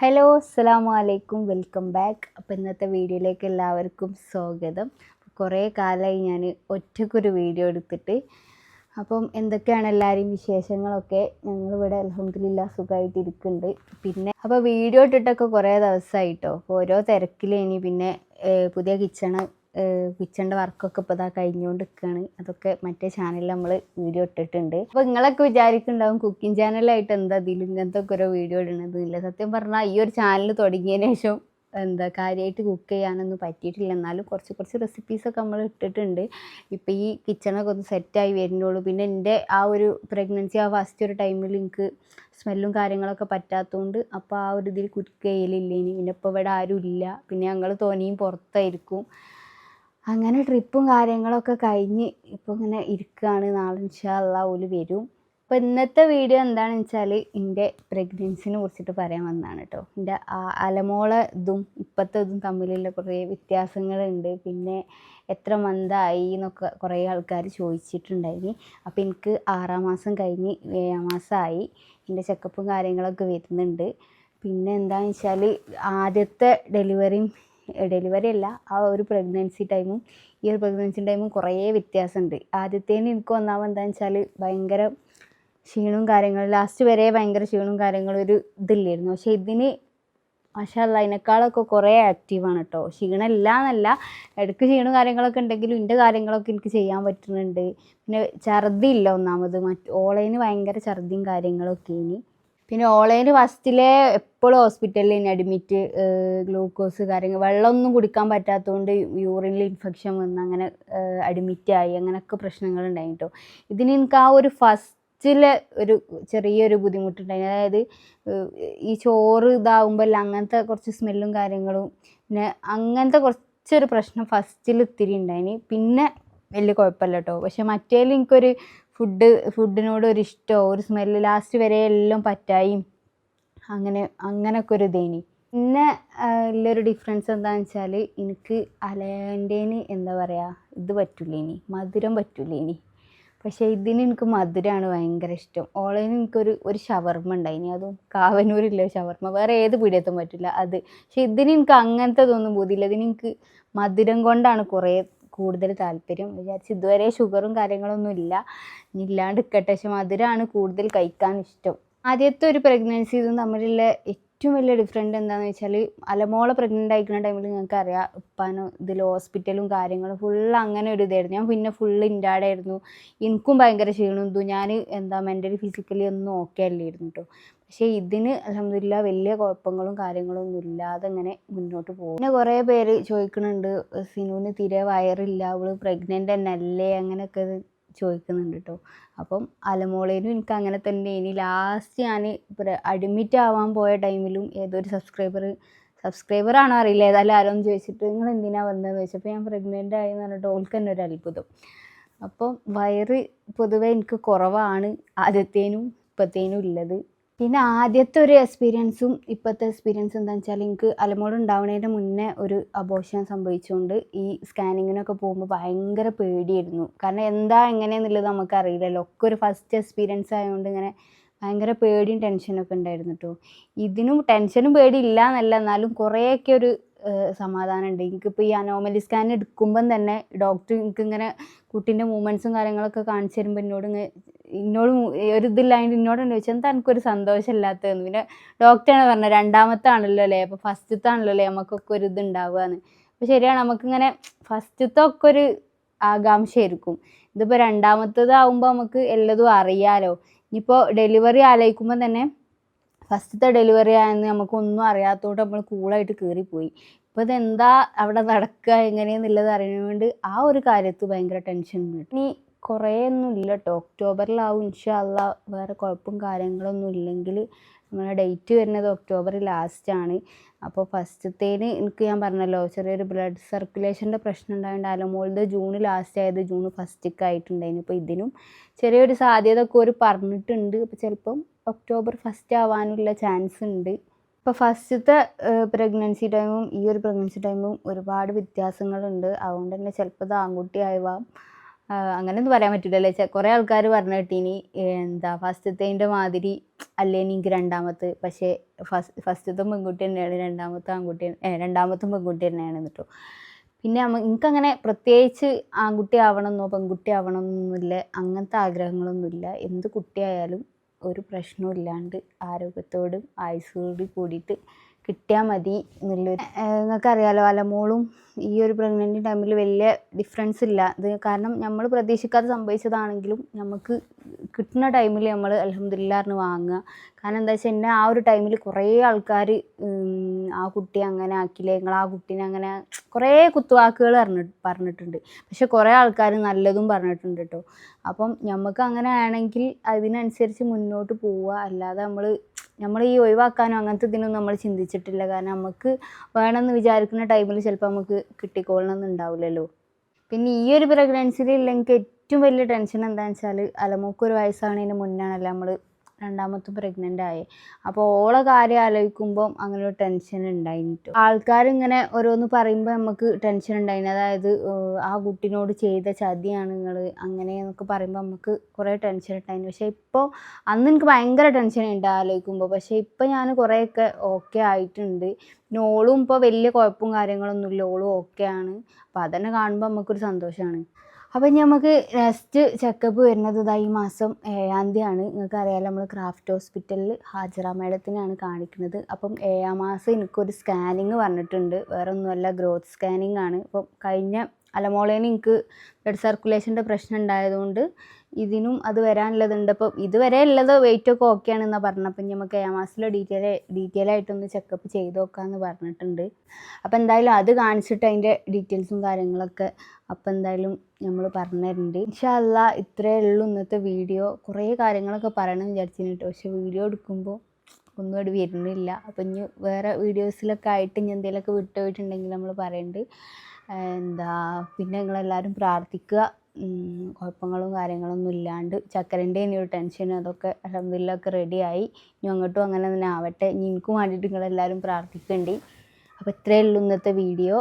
Hello അസ്സലാമു അലൈക്കും welcome back. അപ്പോൾ ഇന്നത്തെ വീഡിയോയിലേക്ക് എല്ലാവർക്കും സ്വാഗതം. കുറേ കാലമായി ഞാൻ ഒറ്റയ്ക്കൊരു വീഡിയോ എടുത്തിട്ട്. അപ്പം എന്തൊക്കെയാണ് എല്ലാവരെയും വിശേഷങ്ങളൊക്കെ? ഞങ്ങളിവിടെ അൽഹംദുലില്ലാഹ് സുഖമായിട്ടിരിക്കുന്നുണ്ട്. പിന്നെ അപ്പോൾ വീഡിയോ ഇട്ടിട്ടൊക്കെ കുറേ ദിവസമായിട്ടോ. അപ്പോൾ ഓരോ തിരക്കിലേനി. പിന്നെ പുതിയ കിച്ചണിൻ്റെ വർക്കൊക്കെ ഇപ്പോൾ ഇതാ കഴിഞ്ഞുകൊണ്ട് നിൽക്കുകയാണ്. അതൊക്കെ മറ്റേ ചാനലിൽ നമ്മൾ വീഡിയോ ഇട്ടിട്ടുണ്ട്. അപ്പോൾ നിങ്ങളൊക്കെ വിചാരിക്കുന്നുണ്ടാവും കുക്കിംഗ് ചാനലായിട്ട് എന്താ ഇതിൽ ഇങ്ങനത്തെ ഒക്കെ ഓരോ വീഡിയോ ഇടുന്നതില്ല. സത്യം പറഞ്ഞാൽ ഈ ഒരു ചാനൽ തുടങ്ങിയതിന് ശേഷം കാര്യമായിട്ട് കുക്ക് ചെയ്യാനൊന്നും പറ്റിയിട്ടില്ല. എന്നാലും കുറച്ച് റെസിപ്പീസൊക്കെ നമ്മൾ ഇട്ടിട്ടുണ്ട്. ഇപ്പോൾ ഈ കിച്ചണൊക്കെ ഒന്ന് സെറ്റായി വരുന്നുള്ളൂ. പിന്നെ എൻ്റെ ആ ഒരു പ്രഗ്നൻസി ഫസ്റ്റ് ഒരു ടൈമിൽ എനിക്ക് സ്മെല്ലും കാര്യങ്ങളൊക്കെ പറ്റാത്തതുകൊണ്ട് അപ്പോൾ ആ ഒരു ഇതിൽ കുക്ക് ചെയ്യലില്ല. ഇനി പിന്നെ ഇപ്പോൾ ഇവിടെ ആരും ഇല്ല. പിന്നെ ഞങ്ങൾ തോനെയും പുറത്തായിരിക്കും. അങ്ങനെ ട്രിപ്പും കാര്യങ്ങളൊക്കെ കഴിഞ്ഞ് ഇപ്പോൾ ഇങ്ങനെ ഇരിക്കുകയാണ്. നാളെ ഇൻഷാ അല്ലാഹ് ഓല് വരും. അപ്പോൾ ഇന്നത്തെ വീഡിയോ എന്താണെന്ന് വെച്ചാൽ എൻ്റെ പ്രഗ്നൻസിനെ കുറിച്ചിട്ട് പറയാൻ വന്നതാണ് കേട്ടോ. എൻ്റെ അലമോള ഇതും ഇപ്പോഴത്തെ ഇതും തമ്മിലുള്ള കുറേ വ്യത്യാസങ്ങളുണ്ട്. പിന്നെ എത്ര മന്തായി എന്നൊക്കെ കുറേ ആൾക്കാർ ചോദിച്ചിട്ടുണ്ടായിന്. അപ്പോൾ എനിക്ക് 6-ാം മാസം കഴിഞ്ഞ് 7-ാം മാസമായി. എൻ്റെ ചെക്കപ്പും കാര്യങ്ങളൊക്കെ വരുന്നുണ്ട്. പിന്നെ എന്താണെന്ന് വെച്ചാൽ ആദ്യത്തെ ഡെലിവറി അല്ല, ആ ഒരു പ്രഗ്നൻസി ടൈമും ഈ ഒരു പ്രഗ്നൻസി ടൈമും കുറേ വ്യത്യാസമുണ്ട്. ആദ്യത്തേന് എനിക്ക് ഒന്നാമത് എന്താണെന്ന് വെച്ചാൽ ഭയങ്കര ക്ഷീണവും കാര്യങ്ങളും, ലാസ്റ്റ് വരെ ഭയങ്കര ക്ഷീണവും കാര്യങ്ങളും ഒരു ഇതില്ലായിരുന്നു. പക്ഷേ ഇതിന് മാഷാ അല്ലാഹ് അതിനേക്കാളൊക്കെ കുറേ ആക്റ്റീവാണ് കേട്ടോ. ക്ഷീണമില്ല എന്നല്ല, ഇടയ്ക്ക് ക്ഷീണവും കാര്യങ്ങളൊക്കെ ഉണ്ടെങ്കിലും എൻ്റെ കാര്യങ്ങളൊക്കെ എനിക്ക് ചെയ്യാൻ പറ്റുന്നുണ്ട്. പിന്നെ ഛർദിയില്ല ഒന്നാമത്. ഓളേന് ഭയങ്കര ഛർദിയും കാര്യങ്ങളൊക്കെ ഇനി. പിന്നെ ഓൺലൈന് ഫസ്റ്റിലെ എപ്പോഴും ഹോസ്പിറ്റലിൽ തന്നെ അഡ്മിറ്റ്, ഗ്ലൂക്കോസ് കാര്യങ്ങൾ, വെള്ളമൊന്നും കുടിക്കാൻ പറ്റാത്തതുകൊണ്ട് യൂറിനിൽ ഇൻഫെക്ഷൻ വന്ന് അങ്ങനെ അഡ്മിറ്റായി. അങ്ങനെയൊക്കെ പ്രശ്നങ്ങളുണ്ടായി കേട്ടോ. ഇതിന് എനിക്ക് ആ ഒരു ഫസ്റ്റിലെ ഒരു ചെറിയൊരു ബുദ്ധിമുട്ടുണ്ടായി. അതായത് ഈ ചോറ് ഇതാവുമ്പോൾ അങ്ങനത്തെ കുറച്ച് സ്മെല്ലും കാര്യങ്ങളും, പിന്നെ അങ്ങനത്തെ കുറച്ചൊരു പ്രശ്നം ഫസ്റ്റിൽ ഇത്തിരി ഉണ്ടായിന്. പിന്നെ വലിയ കുഴപ്പമില്ല കേട്ടോ. പക്ഷെ മറ്റേതിൽ എനിക്കൊരു ഫുഡിനോട് ഒരു ഇഷ്ടമോ ഒരു സ്മെല്ല് ലാസ്റ്റ് വരെ എല്ലാം പറ്റായും അങ്ങനെയൊക്കെ ഒരു ഇതേനി. പിന്നെ ഉള്ളൊരു ഡിഫറൻസ് എന്താണെന്ന് വെച്ചാൽ എനിക്ക് അലേൻ്റെന് എന്താ പറയുക, ഇത് പറ്റില്ലേനി, മധുരം പറ്റില്ലേനി. പക്ഷേ ഇതിന് എനിക്ക് മധുരമാണ് ഭയങ്കര ഇഷ്ടം. ഓളേന് ഒരു ഷവർമ്മ ഉണ്ടായിനി, അതും കാവനൂരില്ല ഷവർമ്മ, വേറെ ഏത് പീടികത്തും പറ്റില്ല അത്. പക്ഷെ ഇതിന് എനിക്ക് അങ്ങനത്തെ ഇതൊന്നും ബോധിയില്ല. ഇതിന് എനിക്ക് മധുരം കൊണ്ടാണ് കൂടുതൽ താല്പര്യം. വിചാരിച്ച് ഇതുവരെ ഷുഗറും കാര്യങ്ങളൊന്നും ഇല്ലാണ്ട് നിൽക്കട്ടെ. പക്ഷെ മധുരമാണ് കൂടുതൽ കഴിക്കാൻ ഇഷ്ടം. ആദ്യത്തെ ഒരു പ്രഗ്നൻസി ഇതും തമ്മിലുള്ള ഏറ്റവും വലിയ ഡിഫറൻറ്റ് എന്താണെന്ന് വെച്ചാൽ, അലമോളെ പ്രഗ്നൻ്റ് ആയിരിക്കുന്ന ടൈമിൽ നിങ്ങൾക്ക് അറിയാം ഉപ്പാനും ഇതിൽ ഹോസ്പിറ്റലും കാര്യങ്ങളും ഫുള്ള് അങ്ങനെ ഒരു ഇതായിരുന്നു. ഞാൻ പിന്നെ ഫുള്ള് ഇൻഡാടായിരുന്നു. എനിക്കും ഭയങ്കര ക്ഷീണം ഇതും. ഞാൻ മെൻ്റലി ഫിസിക്കലി ഒന്നും ഓക്കെ അല്ലായിരുന്നു കേട്ടോ. പക്ഷേ ഇതിന് അൽഹംദുലില്ലാഹ് വലിയ കുഴപ്പങ്ങളും കാര്യങ്ങളും ഒന്നും ഇല്ലാതെ ഇങ്ങനെ മുന്നോട്ട് പോകും. പിന്നെ കുറേ പേര് ചോദിക്കുന്നുണ്ട്, സിനുവിന് തീരെ വയറില്ല, അവൾ പ്രഗ്നൻ്റ് തന്നെ അല്ലേ, അങ്ങനെയൊക്കെ ചോദിക്കുന്നുണ്ട് കേട്ടോ. അപ്പം അലമോളേനും എനിക്ക് അങ്ങനെ തന്നെ. ഇനി ലാസ്റ്റ് ഞാൻ അഡ്മിറ്റ് ആവാൻ പോയ ടൈമിലും ഏതൊരു സബ്സ്ക്രൈബറാണോ അറിയില്ല, ഏതായാലും ആരോന്ന് ചോദിച്ചിട്ട് നിങ്ങൾ എന്തിനാണ് വന്നതെന്ന് ചോദിച്ചപ്പോൾ ഞാൻ പ്രഗ്നൻ്റ് ആയി എന്ന് പറഞ്ഞിട്ട് ഓൾക്ക് തന്നെ ഒരു അത്ഭുതം. അപ്പം വയറ് പൊതുവെ എനിക്ക് കുറവാണ് ആദ്യത്തേനും ഇപ്പോഴത്തേനും ഉള്ളത്. പിന്നെ ആദ്യത്തെ ഒരു എക്സ്പീരിയൻസും ഇപ്പോഴത്തെ എക്സ്പീരിയൻസും എന്താണെന്ന് വെച്ചാൽ, എനിക്ക് അലമോൾ ഉണ്ടാവുന്നതിന് മുന്നേ ഒരു അബോർഷൻ സംഭവിച്ചുകൊണ്ട് ഈ സ്കാനിങ്ങിനൊക്കെ പോകുമ്പോൾ ഭയങ്കര പേടിയായിരുന്നു. കാരണം എന്താ എങ്ങനെയെന്നുള്ളത് നമുക്കറിയില്ലല്ലോ. ഒക്കെ ഒരു ഫസ്റ്റ് എക്സ്പീരിയൻസ് ആയതുകൊണ്ട് ഇങ്ങനെ ഭയങ്കര പേടിയും ടെൻഷനൊക്കെ ഉണ്ടായിരുന്നു കേട്ടോ. ഇതിനും ടെൻഷനും പേടിയില്ല എന്നല്ല, എന്നാലും കുറേയൊക്കെ ഒരു സമാധാനമുണ്ട്. എനിക്കിപ്പോൾ ഈ അനോമലി സ്കാൻ എടുക്കുമ്പം തന്നെ ഡോക്ടർ എനിക്കിങ്ങനെ കുട്ടീൻ്റെ മൂവ്മെൻറ്റ്സും കാര്യങ്ങളൊക്കെ കാണിച്ചു തരുമ്പോൾ എന്നോട് ഒരു ഇതില്ലാണ്ട് എന്നോട് ചോദിച്ചാൽ എന്താ എനിക്കൊരു സന്തോഷമില്ലാത്തതെന്ന്. പിന്നെ ഡോക്ടറാണ് പറഞ്ഞത്, രണ്ടാമത്തെ ആണല്ലോ അല്ലേ, അപ്പോൾ ഫസ്റ്റത്തെ ആണല്ലോ അല്ലേ നമുക്കൊക്കെ ഒരു ഇതുണ്ടാവുകയെന്ന്. അപ്പോൾ ശരിയാണ്, നമുക്കിങ്ങനെ ഫസ്റ്റത്തെ ഒക്കെ ഒരു ആകാംക്ഷയായിരിക്കും. ഇതിപ്പോൾ രണ്ടാമത്തേതാവുമ്പോൾ നമുക്ക് എല്ലതും അറിയാലോ. ഇനിയിപ്പോൾ ഡെലിവറി ആലോചിക്കുമ്പോൾ തന്നെ ഫസ്റ്റത്തെ ഡെലിവറി ആയെന്ന് നമുക്കൊന്നും അറിയാത്തതുകൊണ്ട് നമ്മൾ കൂളായിട്ട് കയറിപ്പോയി. ഇപ്പോൾ ഇതെന്താ അവിടെ നടക്കുക എങ്ങനെയെന്നുള്ളത് അറിയാൻ വേണ്ടി ആ ഒരു കാര്യത്തിൽ ഭയങ്കര ടെൻഷൻ ഉണ്ട്. ഇനി കുറേ ഒന്നും ഇല്ല കേട്ടോ, ഒക്ടോബറിലാവും ഇൻഷാ അല്ലാഹ്. വേറെ കുഴപ്പവും കാര്യങ്ങളൊന്നും ഇല്ലെങ്കിൽ നമ്മളെ ഡേറ്റ് വരുന്നത് ഒക്ടോബർ ലാസ്റ്റാണ്. അപ്പോൾ ഫസ്റ്റത്തേന് എനിക്ക് ഞാൻ പറഞ്ഞല്ലോ ചെറിയൊരു ബ്ലഡ് സർക്കുലേഷൻ്റെ പ്രശ്നം ഉണ്ടായതുകൊണ്ട് അലമോളുടെ ജൂൺ ലാസ്റ്റ് ആയത് ജൂൺ ഫസ്റ്റൊക്കെ ആയിട്ടുണ്ടായിരുന്നു. അപ്പോൾ ഇതിനും ചെറിയൊരു സാധ്യത ഒക്കെ ഒരു പറഞ്ഞിട്ടുണ്ട്. അപ്പോൾ ചിലപ്പം ഒക്ടോബർ ഫസ്റ്റ് ആവാനുള്ള ചാൻസ് ഉണ്ട്. ഇപ്പോൾ ഫസ്റ്റത്തെ പ്രഗ്നൻസി ടൈമും ഈ ഒരു പ്രഗ്നൻസി ടൈമും ഒരുപാട് വ്യത്യാസങ്ങളുണ്ട്. അതുകൊണ്ട് തന്നെ ചിലപ്പോൾ ഇത് ആൺകുട്ടി ആവാം, അങ്ങനെയൊന്നും പറയാൻ പറ്റില്ലല്ലേ. കുറേ ആൾക്കാർ പറഞ്ഞു കേട്ടീനി എന്താ ഫസ്റ്റത്തേൻ്റെ മാതിരി അല്ലേനി എനിക്ക് രണ്ടാമത്തെ, പക്ഷേ ഫസ്റ്റത്തെ പെൺകുട്ടി തന്നെയാണ്, രണ്ടാമത്തും പെൺകുട്ടി തന്നെയാണ് കേട്ടോ. പിന്നെ എനിക്കങ്ങനെ പ്രത്യേകിച്ച് ആൺകുട്ടി ആവണമെന്നോ പെൺകുട്ടി ആവണമെന്നൊന്നുമില്ല, അങ്ങനത്തെ ആഗ്രഹങ്ങളൊന്നുമില്ല. എന്ത് കുട്ടിയായാലും ഒരു പ്രശ്നവും ഇല്ലാണ്ട് ആരോഗ്യത്തോടും ആയുസ്സോടും കൂടിയിട്ട് കിട്ടിയാൽ മതി എന്നുള്ളൊരു. നിങ്ങൾക്കറിയാലോ അലമോളും ഈ ഒരു പ്രഗ്നൻറ്റ് ടൈമിൽ വലിയ ഡിഫറൻസ് ഇല്ല. ഇത് കാരണം നമ്മൾ പ്രതീക്ഷിക്കാതെ സംഭവിച്ചതാണെങ്കിലും നമുക്ക് കിട്ടുന്ന ടൈമിൽ നമ്മൾ അൽഹംദുലില്ലാഹ് പറഞ്ഞ് വാങ്ങുക. കാരണം എന്താ വെച്ചാൽ എന്നെ ആ ഒരു ടൈമിൽ കുറേ ആൾക്കാർ ആ കുട്ടി അങ്ങനെ ആക്കിയില്ലേ, നിങ്ങൾ ആ കുട്ടീനെ അങ്ങനെ കുറേ കുത്തുവാക്കുകൾ പറഞ്ഞിട്ടുണ്ട്. പക്ഷെ കുറേ ആൾക്കാർ നല്ലതും പറഞ്ഞിട്ടുണ്ട് കേട്ടോ. അപ്പം നമുക്ക് അങ്ങനെ ആണെങ്കിൽ അതിനനുസരിച്ച് മുന്നോട്ട് പോവുക, അല്ലാതെ നമ്മൾ ഈ ഒഴിവാക്കാനോ അങ്ങനത്തെ ഇതിനൊന്നും നമ്മൾ ചിന്തിച്ചിട്ടില്ല. കാരണം നമുക്ക് വേണമെന്ന് വിചാരിക്കുന്ന ടൈമിൽ ചിലപ്പോൾ നമുക്ക് കിട്ടിക്കോളണമെന്ന് ഉണ്ടാവില്ലല്ലോ. പിന്നെ ഈ ഒരു പ്രഗ്നൻസിയിൽ എനിക്ക് ഏറ്റവും വലിയ ടെൻഷൻ എന്താണെന്ന് വെച്ചാൽ അലമോക്ക് ഒരു വയസ്സാകുന്നതിന് മുന്നാണല്ലോ നമ്മൾ രണ്ടാമത്തെ പ്രഗ്നൻ്റ് ആയി. അപ്പോൾ ഓളെ കാര്യം ആലോചിക്കുമ്പം അങ്ങനെ ഒരു ടെൻഷൻ ഉണ്ടായിട്ടോ. ആൾക്കാരിങ്ങനെ ഓരോന്ന് പറയുമ്പോൾ നമുക്ക് ടെൻഷൻ ഉണ്ടായിന്. അതായത് ആ കുട്ടീനോട് ചെയ്ത ചതിയാണ് നിങ്ങൾ അങ്ങനെയെന്നൊക്കെ പറയുമ്പോൾ നമുക്ക് കുറേ ടെൻഷൻ ഉണ്ടായിന്. പക്ഷേ ഇപ്പോൾ അന്ന് എനിക്ക് ഭയങ്കര ടെൻഷൻ ഉണ്ട് ആലോചിക്കുമ്പോൾ. പക്ഷേ ഇപ്പോൾ ഞാൻ കുറേയൊക്കെ ഓക്കെ ആയിട്ടുണ്ട്. പിന്നെ ഓളും ഇപ്പോൾ വലിയ കുഴപ്പവും കാര്യങ്ങളൊന്നുമില്ല, ഓളും ഓക്കെ ആണ്. അപ്പോൾ അതന്നെ കാണുമ്പോൾ നമുക്കൊരു സന്തോഷമാണ്. അപ്പം നമുക്ക് നെക്സ്റ്റ് ചെക്കപ്പ് വരുന്നത് ഈ മാസം 7-ാം തീയതിയാണ്. നിങ്ങൾക്ക് അറിയാമല്ലോ, നമ്മൾ ക്രാഫ്റ്റ് ഹോസ്പിറ്റലിൽ ഹാജറ മേഡത്തിനാണ് കാണിക്കുന്നത്. അപ്പം 7-ാം മാസം എനിക്കൊരു സ്കാനിങ് പറഞ്ഞിട്ടുണ്ട്. വേറെ ഒന്നുമല്ല, ഗ്രോത്ത് സ്കാനിങ് ആണ്. അപ്പം കഴിഞ്ഞ അലമോളേന് എനിക്ക് ബ്ലഡ് സർക്കുലേഷൻ്റെ പ്രശ്നം ഉണ്ടായതുകൊണ്ട് ഇതിനും അത് വരാനുള്ളതുണ്ട്. അപ്പം ഇതുവരെ ഉള്ളത് വെയിറ്റൊക്കെ ഓക്കെ ആണെന്നാണ് പറഞ്ഞത്. അപ്പം നമുക്ക് 7-ാം മാസത്തിൽ ഡീറ്റെയിൽ ആയിട്ടൊന്ന് ചെക്കപ്പ് ചെയ്ത് നോക്കാമെന്ന് പറഞ്ഞിട്ടുണ്ട്. അപ്പം എന്തായാലും അത് കാണിച്ചിട്ട് അതിൻ്റെ ഡീറ്റെയിൽസും കാര്യങ്ങളൊക്കെ അപ്പം എന്തായാലും നമ്മൾ പറഞ്ഞു തരുന്നുണ്ട്. ഇൻഷാ അല്ലാഹ് ഇത്രയേ ഉള്ളൂ ഇന്നത്തെ വീഡിയോ. കുറേ കാര്യങ്ങളൊക്കെ പറയണമെന്ന് വിചാരിച്ചിരുന്നു കേട്ടോ, പക്ഷേ വീഡിയോ എടുക്കുമ്പോൾ ഒന്നും അവിടെ വരുന്നില്ല. അപ്പം ഇനി വേറെ വീഡിയോസിലൊക്കെ ആയിട്ട് ഇനി എന്തെങ്കിലുമൊക്കെ വിട്ടുപോയിട്ടുണ്ടെങ്കിൽ നമ്മൾ പറയുന്നുണ്ട്. പിന്നെ നിങ്ങളെല്ലാവരും പ്രാർത്ഥിക്കുക, കുഴപ്പങ്ങളും കാര്യങ്ങളൊന്നും ഇല്ലാണ്ട്. ചക്കരൻ്റെ ഇനി ഒരു ടെൻഷനും അതൊക്കെ അൽഹംദുലില്ലാഹ് ഒക്കെ റെഡിയായി. ഇനി അങ്ങോട്ടും അങ്ങനെ തന്നെ ആവട്ടെ. ഇനി എനിക്കും വേണ്ടിയിട്ട് നിങ്ങളെല്ലാവരും പ്രാർത്ഥിക്കേണ്ടി. അപ്പോൾ ഇത്രയേ ഉള്ളൂ ഇന്നത്തെ വീഡിയോ.